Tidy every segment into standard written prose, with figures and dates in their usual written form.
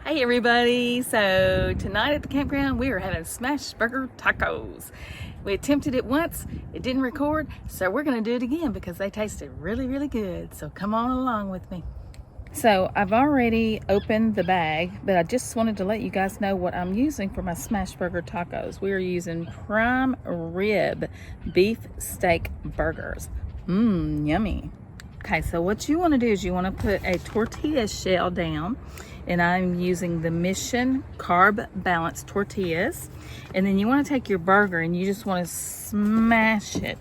Hey everybody, so tonight at the campground we are having smash burger tacos. We attempted it once, it didn't record, so we're gonna do it again because they tasted really good. So come on along with me. So I've already opened the bag, but I just wanted to let you guys know what I'm using for my smash burger tacos. We are using prime rib beef steak burgers. Yummy. Okay, so what you want to do is you want to put a tortilla shell down, and I'm using the Mission Carb Balance tortillas. And then you want to take your burger and you just want to smash it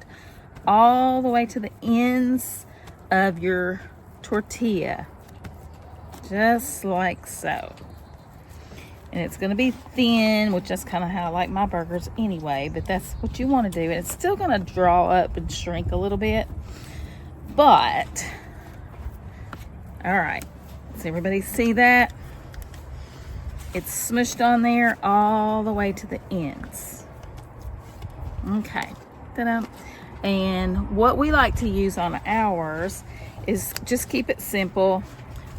all the way to the ends of your tortilla, just like so. And it's going to be thin, which is kind of how I like my burgers anyway, but that's what you want to do. And it's still going to draw up and shrink a little bit. But, all right, does everybody see that? It's smushed on there all the way to the ends. Okay, ta-da. And what we like to use on ours is just keep it simple.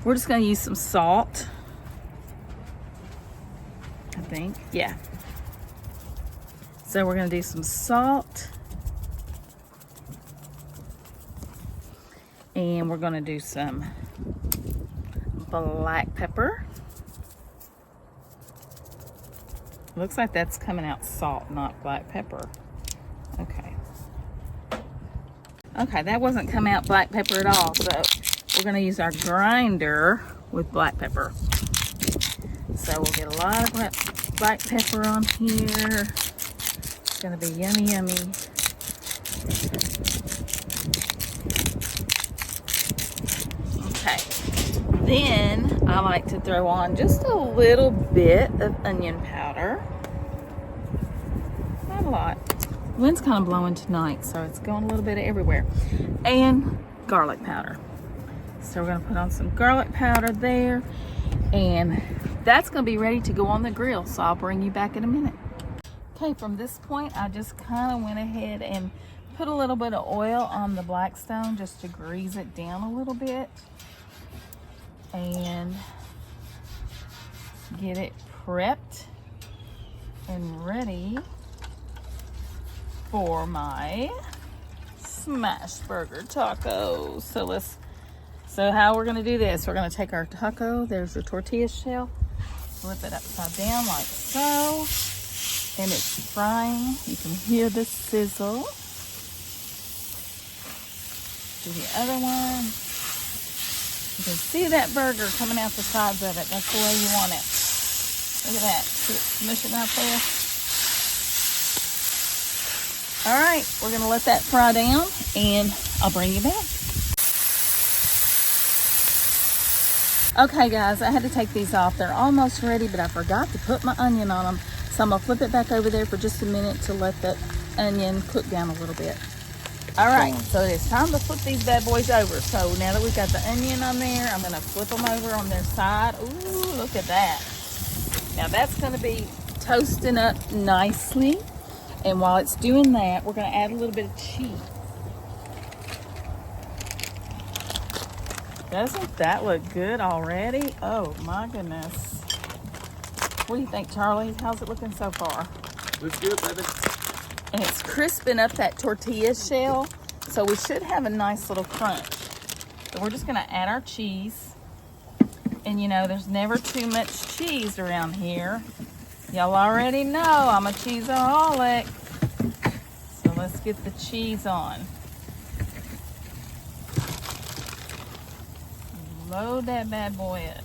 We're just gonna use some salt, I think, yeah. So we're gonna do some salt. And we're gonna do some black pepper. Looks like that's coming out salt, not black pepper. Okay. Okay, that wasn't coming out black pepper at all, so we're gonna use our grinder with black pepper. So we'll get a lot of black pepper on here. It's gonna be yummy. Okay, then I like to throw on just a little bit of onion powder. Not a lot. Wind's kind of blowing tonight, so it's going a little bit everywhere. And garlic powder. So we're gonna put on some garlic powder there, and that's gonna be ready to go on the grill, so I'll bring you back in a minute. Okay, from this point, I just kind of went ahead and put a little bit of oil on the Blackstone just to grease it down a little bit and get it prepped and ready for my smash burger tacos. So how we're gonna do this, we're gonna take our taco, there's your tortilla shell, flip it upside down like so, and it's frying. You can hear the sizzle. Do the other one. You can see that burger coming out the sides of it. That's the way you want it. Look at that. See it smushing out there? All right, we're gonna let that fry down and I'll bring you back. Okay guys, I had to take these off. They're almost ready, but I forgot to put my onion on them. So I'm gonna flip it back over there for just a minute to let the onion cook down a little bit. All right, so it's time to flip these bad boys over. So now that we've got the onion on there, I'm gonna flip them over on their side. Ooh, look at that. Now that's gonna be toasting up nicely. And while it's doing that, we're gonna add a little bit of cheese. Doesn't that look good already? Oh my goodness. What do you think, Charlie? How's it looking so far? Looks good, baby. And it's crisping up that tortilla shell, so we should have a nice little crunch. So we're just gonna add our cheese. And you know, there's never too much cheese around here. Y'all already know I'm a cheeseaholic. So let's get the cheese on. Load that bad boy up.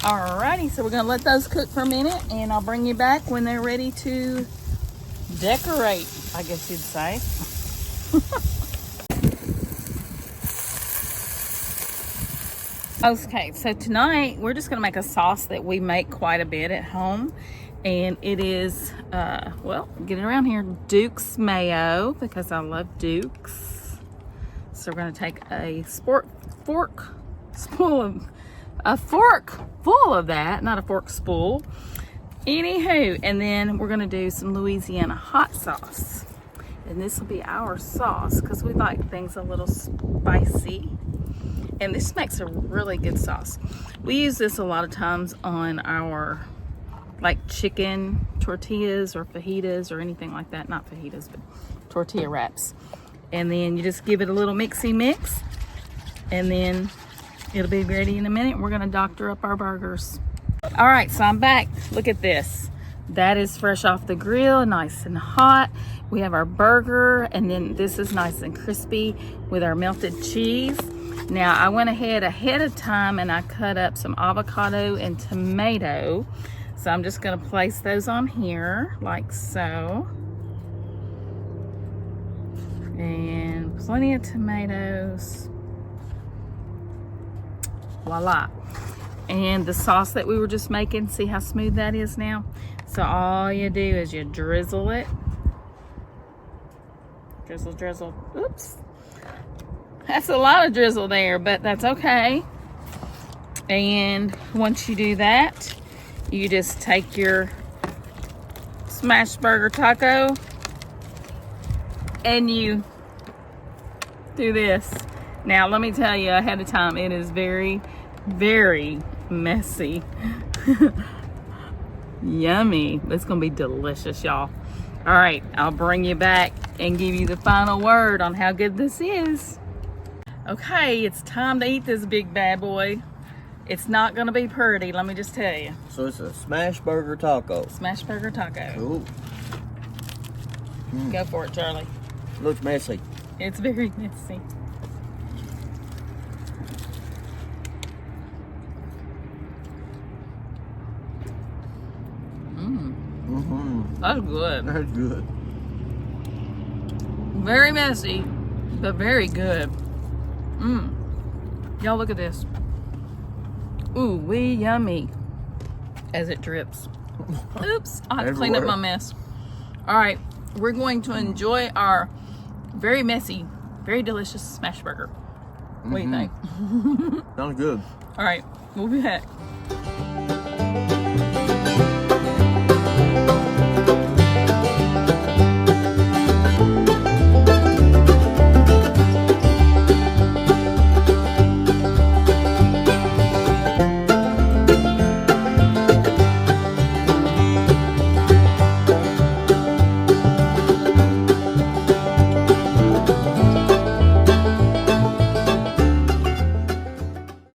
Alrighty, so we're gonna let those cook for a minute and I'll bring you back when they're ready to decorate, I guess you'd say. Okay, so tonight we're just gonna make a sauce that we make quite a bit at home. And it is, well, get it around here, Duke's mayo, because I love Duke's. So we're gonna take a fork full of that, not a fork spool. Anywho, and then we're gonna do some Louisiana hot sauce. And this will be our sauce because we like things a little spicy. And this makes a really good sauce. We use this a lot of times on our like chicken tortillas or fajitas or anything like that. Not fajitas, but tortilla wraps. And then you just give it a little mixy mix. And then it'll be ready in a minute. We're gonna doctor up our burgers. All right, so I'm back. Look at this. That is fresh off the grill, nice and hot. We have our burger, and then this is nice and crispy with our melted cheese. Now, I went ahead of time and I cut up some avocado and tomato. So I'm just gonna place those on here, like so. And plenty of tomatoes. Voila. And the sauce that we were just making, see how smooth that is now? So all you do is you drizzle it. Drizzle, drizzle. Oops. That's a lot of drizzle there, but that's okay. And once you do that, you just take your smashed burger taco and you do this. Now, let me tell you ahead of time, it is very, very messy. Yummy. It's gonna be delicious, y'all. All right, I'll bring you back and give you the final word on how good this is. Okay, it's time to eat this big bad boy. It's not gonna be pretty, let me just tell you. So it's a smash burger taco. Smash burger taco. Cool. Go for it, Charlie. Looks messy. It's very messy. That's good. That's good. Very messy, but very good. Y'all look at this. Ooh, wee yummy. As it drips. Oops, I have to clean up my mess. All right, we're going to enjoy our very messy, very delicious smash burger. What do you think? Sounds good. All right, we'll be back.